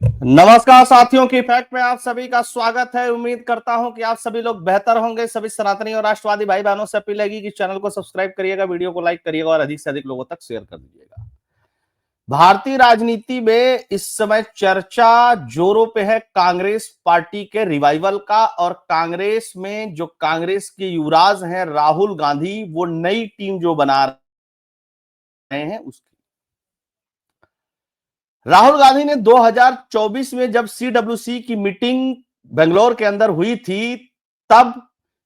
नमस्कार साथियों की फैक्ट में आप सभी का स्वागत है। उम्मीद करता हूं कि आप सभी लोग बेहतर होंगे। सभी सनातनी और राष्ट्रवादी भाई बहनों से अपील है कि चैनल को सब्सक्राइब करिएगा, वीडियो को लाइक करिएगा और अधिक से अधिक लोगों तक शेयर कर दीजिएगा। भारतीय राजनीति में इस समय चर्चा जोरों पे है कांग्रेस पार्टी के रिवाइवल का, और कांग्रेस में जो कांग्रेस के युवराज हैं राहुल गांधी, वो नई टीम जो बना रहे हैं उसकी। राहुल गांधी ने 2024 में जब सीडब्ल्यूसी की मीटिंग बेंगलोर के अंदर हुई थी, तब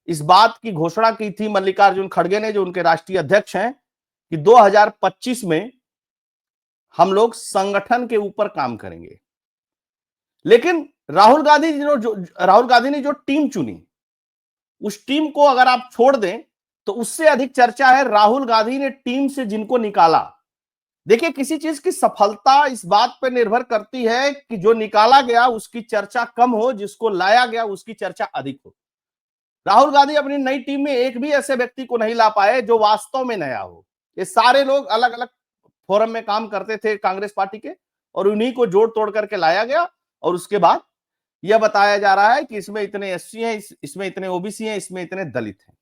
इस बात की घोषणा की थी मल्लिकार्जुन खड़गे ने, जो उनके राष्ट्रीय अध्यक्ष हैं, कि 2025 में हम लोग संगठन के ऊपर काम करेंगे। लेकिन राहुल गांधी ने जो टीम चुनी, उस टीम को अगर आप छोड़ दें तो उससे अधिक चर्चा है राहुल गांधी ने टीम से जिनको निकाला। देखिए, किसी चीज की सफलता इस बात पर निर्भर करती है कि जो निकाला गया उसकी चर्चा कम हो, जिसको लाया गया उसकी चर्चा अधिक हो। राहुल गांधी अपनी नई टीम में एक भी ऐसे व्यक्ति को नहीं ला पाए जो वास्तव में नया हो। ये सारे लोग अलग अलग फोरम में काम करते थे कांग्रेस पार्टी के, और उन्हीं को जोड़ तोड़ करके लाया गया। और उसके बाद यह बताया जा रहा है कि इसमें इतने एससी हैं, इसमें इतने ओबीसी हैं, इसमें इतने दलित हैं,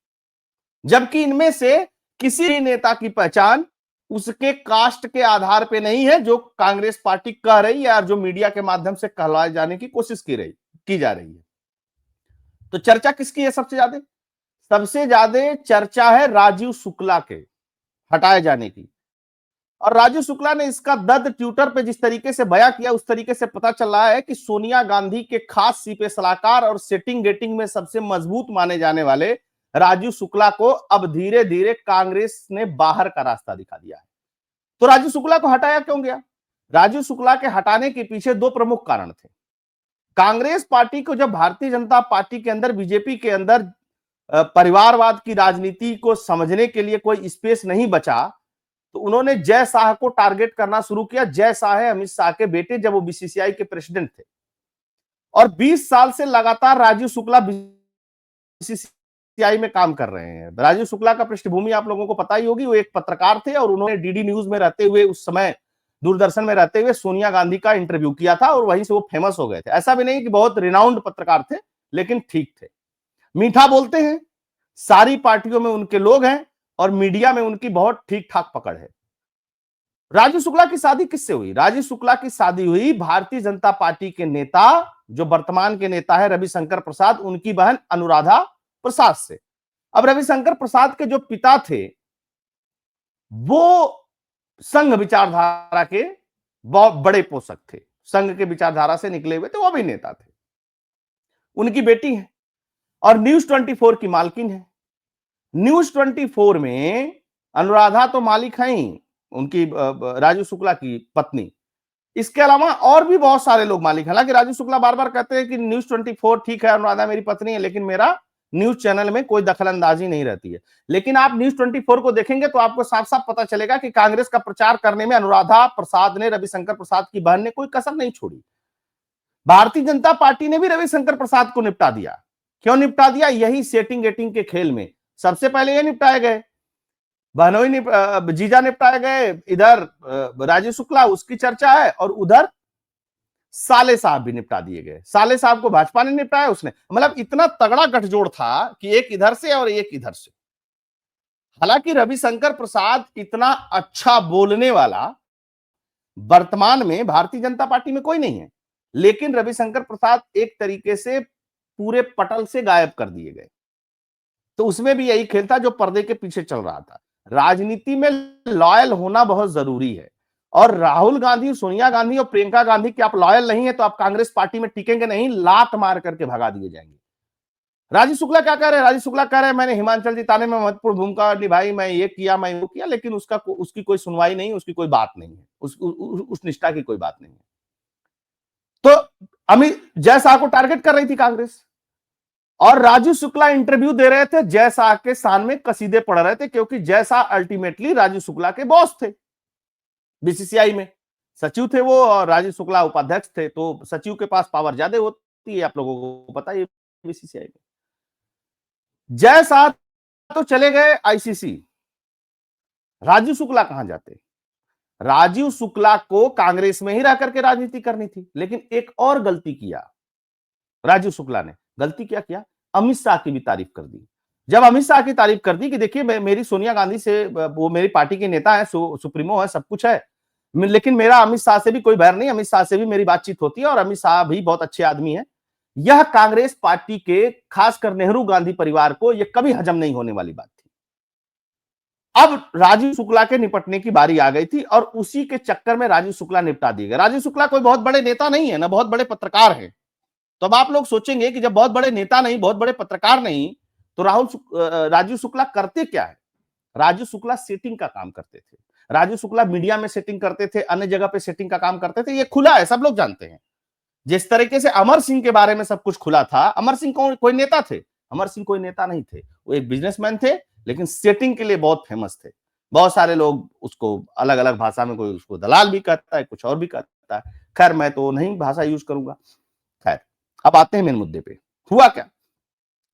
जबकि इनमें से किसी नेता की पहचान उसके कास्ट के आधार पे नहीं है, जो कांग्रेस पार्टी कह रही है और जो मीडिया के माध्यम से कहलाए जाने की कोशिश की जा रही है। तो चर्चा किसकी है सबसे ज्यादा? सबसे ज्यादा चर्चा है राजीव शुक्ला के हटाए जाने की। और राजीव शुक्ला ने इसका दर्द ट्विटर पे जिस तरीके से बयां किया, उस तरीके से पता चल रहा है कि सोनिया गांधी के खास सीपे सलाहकार और सेटिंग गेटिंग में सबसे मजबूत माने जाने वाले राजीव शुक्ला को अब धीरे धीरे कांग्रेस ने बाहर का रास्ता दिखा दिया है। तो राजीव शुक्ला को हटाया क्यों गया? राजीव शुक्ला के हटाने के पीछे दो प्रमुख कारण थे। कांग्रेस पार्टी को जब भारतीय जनता पार्टी के अंदर, बीजेपी के अंदर परिवारवाद की राजनीति को समझने के लिए कोई स्पेस नहीं बचा, तो उन्होंने जय शाह को टारगेट करना शुरू किया। जय शाह है अमित शाह के बेटे, जब वो बीसीसीआई के प्रेसिडेंट थे। और 20 साल से लगातार राजीव शुक्ला बीसीसीआई में काम कर रहे हैं। राजीव शुक्ला का पृष्ठभूमि आप लोगों को पता ही होगी। वो एक पत्रकार थे और उन्होंने डीडी न्यूज में रहते हुए, उस समय दूरदर्शन में रहते हुए, सोनिया गांधी का इंटरव्यू किया था और वहीं से वो फेमस हो गए थे। ऐसा भी नहीं कि बहुत रिनाउंड पत्रकार थे, लेकिन ठीक थे, मीठा बोलते हैं, सारी पार्टियों में उनके लोग हैं और मीडिया में उनकी बहुत ठीक ठाक पकड़ है। राजीव शुक्ला की शादी किससे हुई? राजीव शुक्ला की शादी हुई भारतीय जनता पार्टी के नेता, जो वर्तमान के नेता है रविशंकर प्रसाद, उनकी बहन अनुराधा प्रसाद से। अब रविशंकर प्रसाद के जो पिता थे वो संघ विचारधारा के बहुत बड़े पोषक थे, संघ के विचारधारा से निकले हुए थे, वो भी नेता थे। उनकी बेटी है और न्यूज 24 की मालकिन है। न्यूज 24 में अनुराधा तो मालिक हैं ही, उनकी राजू शुक्ला की पत्नी। इसके अलावा और भी बहुत सारे लोग मालिक हैं। हालांकि राजू शुक्ला बार बार कहते हैं कि न्यूज 24 ठीक है, अनुराधा मेरी पत्नी है, लेकिन मेरा न्यूज चैनल में कोई दखलंदाजी नहीं रहती है। लेकिन आप न्यूज 24 को देखेंगे तो आपको साफ साफ पता चलेगा कि कांग्रेस का प्रचार करने में अनुराधा प्रसाद ने, रविशंकर प्रसाद की बहन ने कोई कसर नहीं छोड़ी। भारतीय जनता पार्टी ने भी रविशंकर प्रसाद को निपटा दिया। क्यों निपटा दिया? यही सेटिंग गेटिंग के खेल में सबसे पहले ये निपटाए गए, बहनोई जीजा निपटाए गए। इधर राजीव शुक्ला, उसकी चर्चा है, और उधर साले साहब भी निपटा दिए गए। साले साहब को भाजपा ने निपटाया, उसने, मतलब इतना तगड़ा गठजोड़ था कि एक इधर से और एक इधर से। हालांकि रविशंकर प्रसाद इतना अच्छा बोलने वाला वर्तमान में भारतीय जनता पार्टी में कोई नहीं है, लेकिन रविशंकर प्रसाद एक तरीके से पूरे पटल से गायब कर दिए गए। तो उसमें भी यही खेल था जो पर्दे के पीछे चल रहा था। राजनीति में लॉयल होना बहुत जरूरी है, और राहुल गांधी, सोनिया गांधी और प्रियंका गांधी की आप लॉयल नहीं है तो आप कांग्रेस पार्टी में टिकेंगे नहीं, लात मार करके भगा दिए जाएंगे। राजीव शुक्ला क्या कह रहे हैं? राजीव शुक्ला कह रहे हैं मैंने हिमाचल जिताने में महत्वपूर्ण भूमिका निभाई, मैं ये किया, मैं वो किया, लेकिन उसकी कोई सुनवाई नहीं, उसकी कोई बात नहीं है, उस निष्ठा की कोई बात नहीं है। तो अमित जय शाह को टारगेट कर रही थी कांग्रेस, और राजू शुक्ला इंटरव्यू दे रहे थे, जय शाह के शान में कसीदे पढ़ रहे थे, क्योंकि जय शाह अल्टीमेटली राजू शुक्ला के बॉस थे। बीसीसीआई में सचिव थे वो, और राजू शुक्ला उपाध्यक्ष थे, तो सचिव के पास पावर ज्यादा होती है, आप लोगों को पता है बीसीसीआई में। जय शाह तो चले गए आईसीसी, राजू शुक्ला कहां जाते? राजीव शुक्ला को कांग्रेस में ही रह करके राजनीति करनी थी, लेकिन एक और गलती किया राजीव शुक्ला ने। गलती क्या किया? अमित शाह की भी तारीफ कर दी। जब अमित शाह की तारीफ कर दी कि देखिए मेरी सोनिया गांधी से, वो मेरी पार्टी के नेता है, सुप्रीमो है, सब कुछ है, लेकिन मेरा अमित शाह से भी कोई बैर नहीं, अमित शाह से भी मेरी बातचीत होती है और अमित शाह भी बहुत अच्छे आदमी है। यह कांग्रेस पार्टी के, खासकर नेहरू गांधी परिवार को यह कभी हजम नहीं होने वाली बात थी। अब राजीव शुक्ला के निपटने की बारी आ गई थी और उसी के चक्कर में राजीव शुक्ला निपटा दिए गए। राजीव शुक्ला कोई बहुत बड़े नेता नहीं है, ना बहुत बड़े पत्रकार हैं। तो अब आप लोग सोचेंगे कि जब बहुत बड़े नेता नहीं, बहुत बड़े पत्रकार नहीं, तो राजीव शुक्ला करते क्या है? राजीव शुक्ला सेटिंग का काम करते थे। राजीव शुक्ला मीडिया में सेटिंग करते थे, अन्य जगह पे सेटिंग का काम करते थे। ये खुला है, सब लोग जानते हैं। जिस तरीके से अमर सिंह के बारे में सब कुछ खुला था, अमर सिंह कोई नेता थे? अमर सिंह कोई नेता नहीं थे, वो एक बिजनेसमैन थे, लेकिन सेटिंग के लिए बहुत फेमस थे। बहुत सारे लोग उसको अलग अलग भाषा में, कोई उसको दलाल भी कहता है, कुछ और भी कहता है। खैर मैं तो नहीं भाषा यूज करूंगा। खैर अब आते हैं मेन मुद्दे पे। हुआ क्या?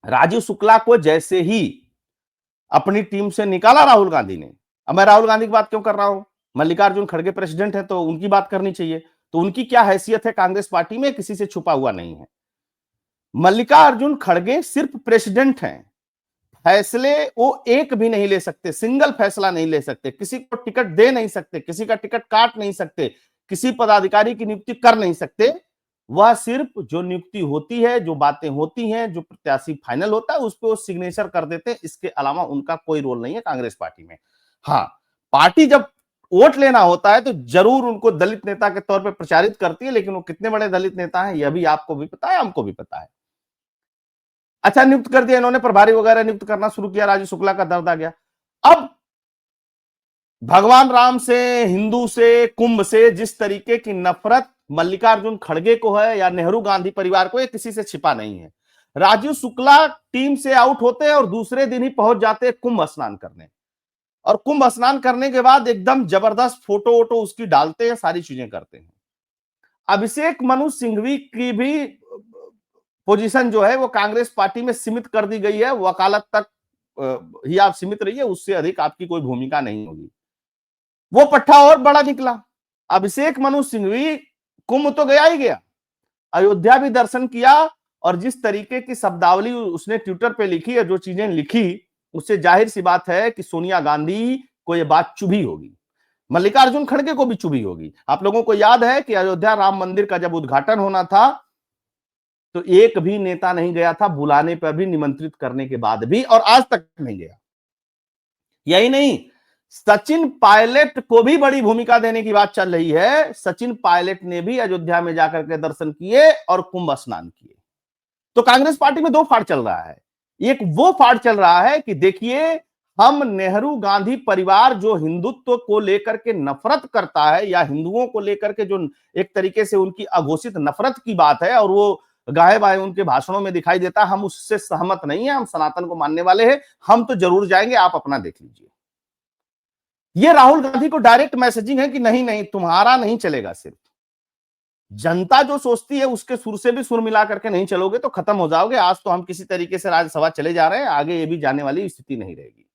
राजीव शुक्ला को जैसे ही अपनी टीम से निकाला राहुल गांधी ने, अब मैं राहुल गांधी की बात क्यों कर रहा हूं? मल्लिकार्जुन खड़गे प्रेसिडेंट है तो उनकी बात करनी चाहिए। तो उनकी क्या हैसियत है कांग्रेस पार्टी में, किसी से छुपा हुआ नहीं है। मल्लिकार्जुन खड़गे सिर्फ प्रेसिडेंट हैं, फैसले वो एक भी नहीं ले सकते, सिंगल फैसला नहीं ले सकते, किसी को टिकट दे नहीं सकते, किसी का टिकट काट नहीं सकते, किसी पदाधिकारी की नियुक्ति कर नहीं सकते। वह सिर्फ जो नियुक्ति होती है, जो बातें होती हैं, जो प्रत्याशी फाइनल होता है उस पर वो सिग्नेचर कर देते हैं। इसके अलावा उनका कोई रोल नहीं है कांग्रेस पार्टी में। हाँ, पार्टी जब वोट लेना होता है तो जरूर उनको दलित नेता के तौर पर प्रचारित करती है, लेकिन वो कितने बड़े दलित नेता हैं यह भी आपको भी पता है, हमको भी पता है। अच्छा, नियुक्त कर दिया इन्होंने, प्रभारी वगैरह नियुक्त करना शुरू किया, राजीव शुक्ला का दर्द आ गया। अब भगवान राम से, हिंदू से, कुंभ से जिस तरीके की नफरत मल्लिकार्जुन खड़गे को है या नेहरू गांधी परिवार को, ये किसी से छिपा नहीं है। राजीव शुक्ला टीम से आउट होते हैं और दूसरे दिन ही पहुंच जाते हैं कुंभ स्नान करने, और कुंभ स्नान करने के बाद एकदम जबरदस्त फोटो वोटो उसकी डालते हैं, सारी चीजें करते हैं। अभिषेक मनु सिंघवी की भी पोजीशन जो है वो कांग्रेस पार्टी में सीमित कर दी गई है। वकालत तक ही आप सीमित रहिए, उससे अधिक आपकी कोई भूमिका नहीं होगी। वो पट्टा और बड़ा निकला। अभिषेक मनु सिंघवी कुंभ तो गया ही गया, अयोध्या भी दर्शन किया, और जिस तरीके की शब्दावली उसने ट्विटर पे लिखी है, जो चीजें लिखी, उससे जाहिर सी बात है कि सोनिया गांधी को यह बात चुभी होगी, मल्लिकार्जुन खड़गे को भी चुभी होगी। आप लोगों को याद है कि अयोध्या राम मंदिर का जब उद्घाटन होना था तो एक भी नेता नहीं गया था, बुलाने पर भी, निमंत्रित करने के बाद भी, और आज तक नहीं गया। यही नहीं, सचिन पायलट को भी बड़ी भूमिका देने की बात चल रही है। सचिन पायलट ने भी अयोध्या में जाकर के दर्शन किए और कुंभ स्नान किए। तो कांग्रेस पार्टी में दो फाड़ चल रहा है। एक वो फाड़ चल रहा है कि देखिए, हम नेहरू गांधी परिवार जो हिंदुत्व को लेकर के नफरत करता है, या हिंदुओं को लेकर के जो एक तरीके से उनकी अघोषित नफरत की बात है, और वो गाहे बाहे उनके भाषणों में दिखाई देता है, हम उससे सहमत नहीं है, हम सनातन को मानने वाले हैं, हम तो जरूर जाएंगे, आप अपना देख लीजिए। ये राहुल गांधी को डायरेक्ट मैसेजिंग है कि नहीं नहीं, तुम्हारा नहीं चलेगा। सिर्फ जनता जो सोचती है उसके सुर से भी सुर मिला करके नहीं चलोगे तो खत्म हो जाओगे। आज तो हम किसी तरीके से राज्यसभा चले जा रहे हैं, आगे ये भी जाने वाली स्थिति नहीं रहेगी।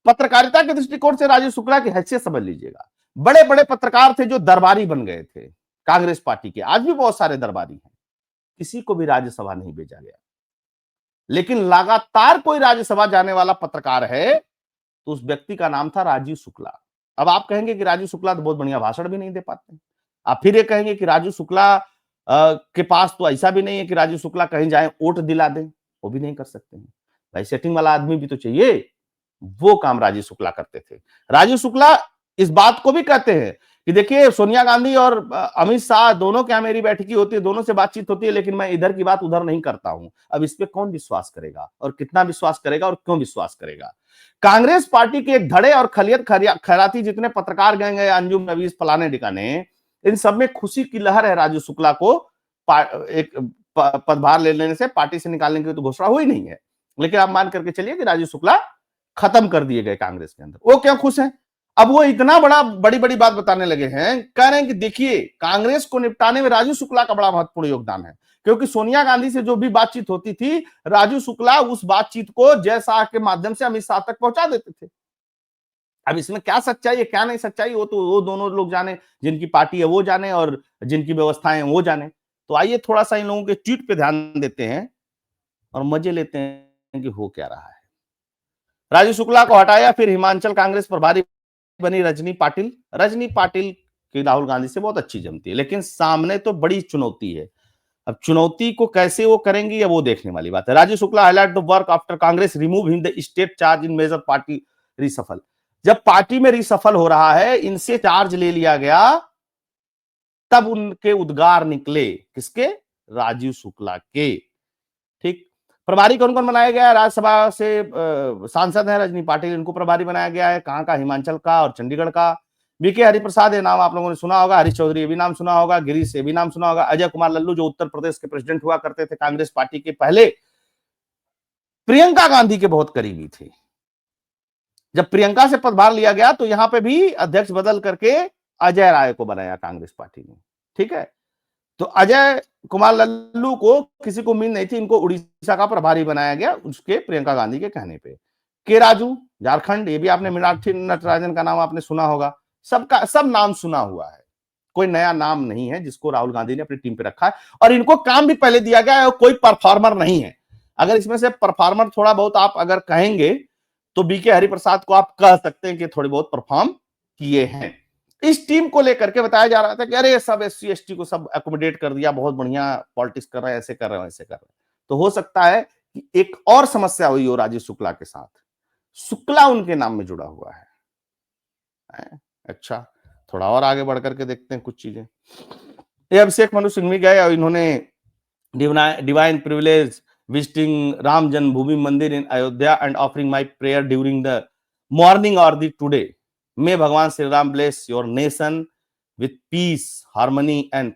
पत्रकारिता के दृष्टिकोण से राजीव शुक्ला की हैसियत समझ लीजिएगा। बड़े बड़े पत्रकार थे जो दरबारी बन गए थे कांग्रेस पार्टी के, आज भी बहुत सारे दरबारी हैं, किसी को भी राज्यसभा नहीं भेजा गया। लेकिन लगातार कोई राज्यसभा जाने वाला पत्रकार है तो उस व्यक्ति का नाम था राजीव शुक्ला। अब आप कहेंगे कि राजीव शुक्ला तो बहुत बढ़िया भाषण भी नहीं दे पाते। आप फिर ये कहेंगे कि राजीव शुक्ला के पास तो ऐसा भी नहीं है कि राजीव शुक्ला कहीं जाए वोट दिला दें, वो भी नहीं कर सकते हैं। भाई सेटिंग वाला आदमी भी तो चाहिए। वो काम राजीव शुक्ला करते थे। राजीव शुक्ला इस बात को भी कहते हैं कि देखिए, सोनिया गांधी और अमित शाह दोनों क्या मेरी बैठकी होती है, दोनों से बातचीत होती है, लेकिन मैं इधर की बात उधर नहीं करता हूं। अब इस पे कौन विश्वास करेगा, और कितना विश्वास करेगा, और क्यों विश्वास करेगा? कांग्रेस पार्टी के एक धड़े और खलियत खैराती जितने पत्रकार गए गए, अंजुम नवीस, फलाने ठिकाने, इन सब में खुशी की लहर है। राजीव शुक्ला को एक पदभार ले लेने से, पार्टी से निकालने की तो घोषणा हुई नहीं है, लेकिन आप मान करके चलिए कि राजीव शुक्ला खत्म कर दिए गए कांग्रेस के अंदर। वो क्यों खुश हैं? अब वो इतना बड़ी बड़ी बात बताने लगे हैं, कह रहे हैं कि देखिए, कांग्रेस को निपटाने में राजीव शुक्ला का बड़ा महत्वपूर्ण योगदान है, क्योंकि सोनिया गांधी से जो भी बातचीत होती थी, राजीव शुक्ला उस बातचीत को जय शाह के माध्यम से अमित शाह तक पहुंचा देते थे। अब इसमें क्या सच्चाई है क्या नहीं सच्चाई, वो तो वो दोनों लोग जाने, जिनकी पार्टी है वो जाने और जिनकी व्यवस्थाएं हैं वो जाने। तो आइए थोड़ा सा इन लोगों के ट्वीट पे ध्यान देते हैं और मजे लेते हैं कि हो क्या रहा है। राजू शुक्ला को हटाया, फिर हिमाचल कांग्रेस प्रभारी बनी रजनी पाटिल। रजनी पाटिल की राहुल गांधी से बहुत अच्छी जमती है, लेकिन सामने तो बड़ी चुनौती है। अब चुनौती को कैसे वो करेंगी, अब वो देखने वाली बात है। Raju Shukla highlight the work after Congress remove him the state charge in major party reshuffle. जब पार्टी में रिसफल हो रहा है, इनसे चार्ज ले लिया गया, तब उनके उद्गार निकले, किसके? राजीव शुक्ला के। ठीक। प्रभारी कौन कौन बनाया गया है? राज्यसभा से सांसद है रजनी पाटिल, इनको प्रभारी बनाया गया है। कहां का? हिमाचल का और चंडीगढ़ का। बीके हरिप्रसाद, ये नाम आप लोगों ने सुना होगा। हरीश चौधरी, ये भी नाम सुना होगा। गिरीश, ये भी नाम सुना होगा। अजय कुमार लल्लू, जो उत्तर प्रदेश के प्रेसिडेंट हुआ करते थे कांग्रेस पार्टी के, पहले प्रियंका गांधी के बहुत करीबी थे। जब प्रियंका से पदभार लिया गया तो यहां पे भी अध्यक्ष बदल करके अजय राय को बनाया कांग्रेस पार्टी ने। ठीक है। तो अजय कुमार लल्लू को किसी को उम्मीद नहीं थी, इनको उड़ीसा का प्रभारी बनाया गया उसके प्रियंका गांधी के कहने पे। के राजू, झारखंड, ये भी आपने मीनाक्षी नटराजन का नाम आपने सुना होगा। सबका सब नाम सुना हुआ है, कोई नया नाम नहीं है जिसको राहुल गांधी ने अपनी टीम पे रखा है। और इनको काम भी पहले दिया गया है, कोई परफॉर्मर नहीं है। अगर इसमें से परफॉर्मर थोड़ा बहुत आप अगर कहेंगे तो बीके हरिप्रसाद को आप कह सकते हैं कि थोड़े बहुत परफॉर्म किए हैं। इस टीम को लेकर के बताया जा रहा था कि अरे सब SC ST को सब एकोमोडेट कर दिया, बहुत बढ़िया पॉलिटिक्स कर रहे हैं, ऐसे कर रहे हैं, वैसे कर रहे हैं। तो हो सकता है कि एक और समस्या हुई हो राजीव शुक्ला के साथ, शुक्ला उनके नाम में जुड़ा हुआ है। अच्छा, थोड़ा और आगे बढ़ करके देखते हैं कुछ चीजें। ये अभिषेक मनु सिंघवी गए और इन्होंने divine privilege visiting Ram Janmabhoomi mandir in Ayodhya and offering my prayer during the morning और the today. May Bhagwan Shri Ram bless your nation with peace, harmony and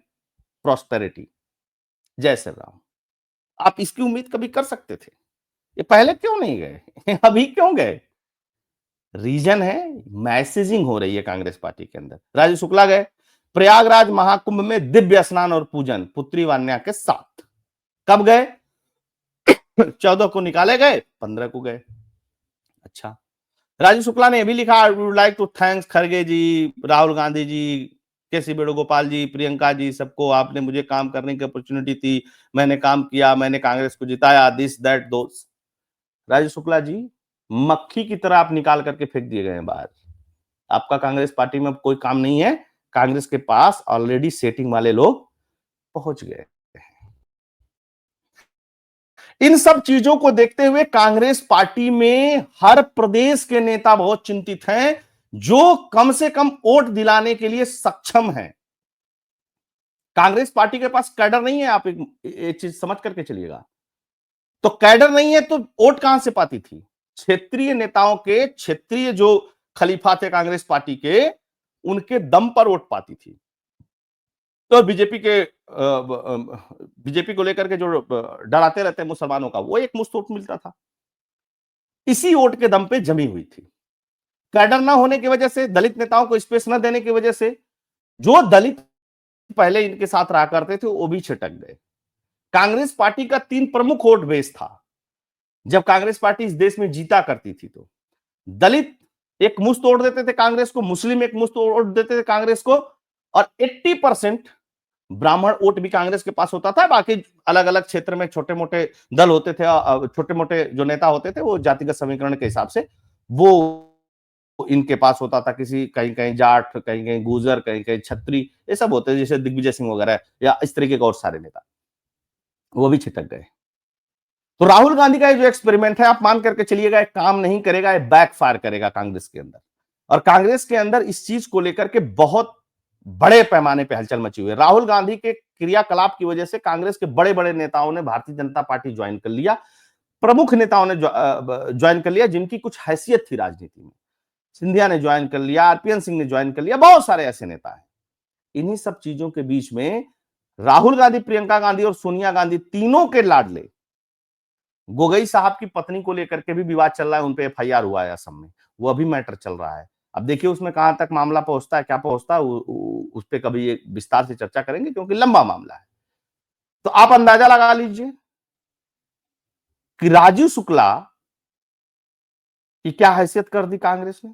prosperity. Jai Shri Ram. आप इसकी उम्मीद कभी कर सकते थे? ये पहले क्यों नहीं गए? अभी क्यों गए? रीजन है, मैसेजिंग हो रही है कांग्रेस पार्टी के अंदर। राजू शुक्ला गए प्रयागराज महाकुंभ में दिव्य स्नान और पूजन पुत्री वान्या के साथ। कब गए? 14 को निकाले गए, 15 को गए। अच्छा, राजू शुक्ला ने यह भी लिखा, I would like to thanks खड़गे जी, राहुल गांधी जी, केसी वेणुगोपाल जी, प्रियंका जी, सबको। आपने मुझे काम करने की अपॉर्चुनिटी थी, मैंने काम किया, मैंने कांग्रेस को जिताया, this that those. Raju Shukla ji, मक्खी की तरह आप निकाल करके फेंक दिए गए हैं बाहर। आपका कांग्रेस पार्टी में कोई काम नहीं है। कांग्रेस के पास ऑलरेडी सेटिंग वाले लोग पहुंच गए। इन सब चीजों को देखते हुए कांग्रेस पार्टी में हर प्रदेश के नेता बहुत चिंतित हैं, जो कम से कम वोट दिलाने के लिए सक्षम हैं। कांग्रेस पार्टी के पास कैडर नहीं है, आप एक चीज समझ करके चलिएगा। तो कैडर नहीं है तो वोट कहां से पाती थी? क्षेत्रीय नेताओं के, क्षेत्रीय जो खलीफा थे कांग्रेस पार्टी के, उनके दम पर वोट पाती थी। तो बीजेपी को लेकर के जो डराते रहते हैं मुसलमानों का, वो एक मुश्त वोट मिलता था, इसी वोट के दम पे जमी हुई थी। कैडर ना होने की वजह से, दलित नेताओं को स्पेस न देने की वजह से, जो दलित पहले इनके साथ रहा करते थे वो भी छिटक गए। कांग्रेस पार्टी का 3 प्रमुख वोट बेस था जब कांग्रेस पार्टी इस देश में जीता करती थी। तो दलित एक मुश्त वोट देते थे कांग्रेस को, मुस्लिम एक मुश्त वोट देते थे कांग्रेस को, और 80% ब्राह्मण वोट भी कांग्रेस के पास होता था। बाकी अलग अलग क्षेत्र में छोटे मोटे दल होते थे, छोटे मोटे जो नेता होते थे वो जातिगत समीकरण के हिसाब से वो इनके पास होता था। किसी कहीं कहीं जाट, कहीं कहीं गुजर, कहीं कहीं छत्री, ये सब होते थे, जैसे दिग्विजय सिंह वगैरह या इस तरीके के और सारे नेता, वो भी छिटक गए। तो राहुल गांधी का ये जो एक्सपेरिमेंट है, आप मान करके चलिएगा, काम नहीं करेगा, ये बैकफायर करेगा कांग्रेस के अंदर। और कांग्रेस के अंदर इस चीज को लेकर के बहुत बड़े पैमाने पर हलचल मची हुई है। राहुल गांधी के क्रियाकलाप की वजह से कांग्रेस के बड़े बड़े नेताओं ने भारतीय जनता पार्टी ज्वाइन कर लिया, प्रमुख नेताओं ने ज्वाइन कर लिया जिनकी कुछ हैसियत थी राजनीति में। सिंधिया ने ज्वाइन कर लिया, RPN सिंह ने ज्वाइन कर लिया, बहुत सारे ऐसे नेता हैं। इन्हीं सब चीजों के बीच में राहुल गांधी, प्रियंका गांधी और सोनिया गांधी, तीनों के लाडले गोगई साहब की पत्नी को लेकर के भी विवाद चल रहा है, उनपे FIR हुआ है असम में, वो अभी मैटर चल रहा है। अब देखिए उसमें कहां तक मामला पहुंचता है, क्या पहुंचता है, उस पर कभी एक विस्तार से चर्चा करेंगे क्योंकि लंबा मामला है। तो आप अंदाजा लगा लीजिए कि राजीव शुक्ला की क्या हैसियत कर दी कांग्रेस ने।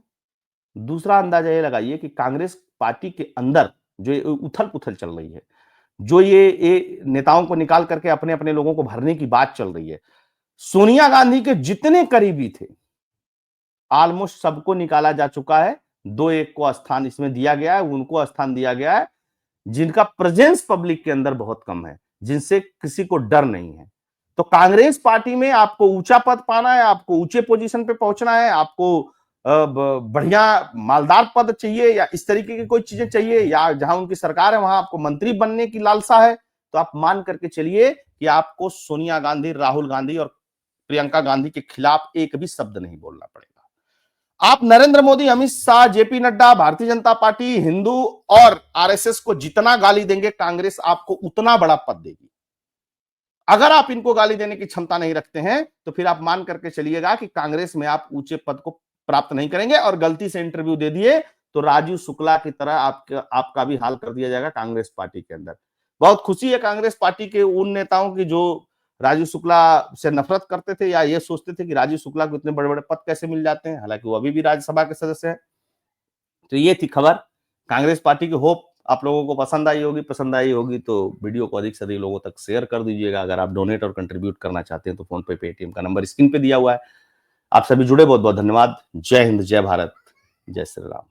दूसरा अंदाजा ये लगाइए कि कांग्रेस पार्टी के अंदर जो उथल पुथल चल रही है, जो ये नेताओं को निकाल करके अपने अपने लोगों को भरने की बात चल रही है, सोनिया गांधी के जितने करीबी थे ऑलमोस्ट सबको निकाला जा चुका है। 2-1 को स्थान इसमें दिया गया है, उनको स्थान दिया गया है जिनका प्रेजेंस पब्लिक के अंदर बहुत कम है, जिनसे किसी को डर नहीं है। तो कांग्रेस पार्टी में आपको ऊंचा पद पाना है, आपको ऊंचे पोजीशन पे पहुंचना है, आपको बढ़िया मालदार पद चाहिए या इस तरीके की कोई चीजें चाहिए, या जहां उनकी सरकार है वहां आपको मंत्री बनने की लालसा है, तो आप मान करके चलिए कि आपको सोनिया गांधी, राहुल गांधी और प्रियंका गांधी के खिलाफ एक भी शब्द नहीं बोलना पड़ेगा। आप नरेंद्र मोदी, अमित शाह, जेपी नड्डा, भारतीय जनता पार्टी, हिंदू और आरएसएस को जितना गाली देंगे, कांग्रेस आपको उतना बड़ा पद देगी। अगर आप इनको गाली देने की क्षमता नहीं रखते हैं तो फिर आप मान करके चलिएगा कि कांग्रेस में आप ऊंचे पद को प्राप्त नहीं करेंगे, और गलती से इंटरव्यू दे दिए तो राजू शुक्ला की तरह आपका भी हाल कर दिया जाएगा कांग्रेस पार्टी के अंदर। बहुत खुशी है कांग्रेस पार्टी के उन नेताओं की जो राजू शुक्ला से नफरत करते थे या ये सोचते थे कि राजू शुक्ला को इतने बड़े बड़े पद कैसे मिल जाते हैं, हालांकि वो अभी भी राज्यसभा के सदस्य हैं। तो ये थी खबर कांग्रेस पार्टी की। होप आप लोगों को पसंद आई होगी। पसंद आई होगी तो वीडियो को अधिक से अधिक लोगों तक शेयर कर दीजिएगा। अगर आप डोनेट और कंट्रीब्यूट करना चाहते हैं तो फोन पे, पेटीएम का नंबर स्क्रीन पे दिया हुआ है। आप सभी जुड़े, बहुत बहुत धन्यवाद। जय हिंद, जय भारत, जय श्री राम।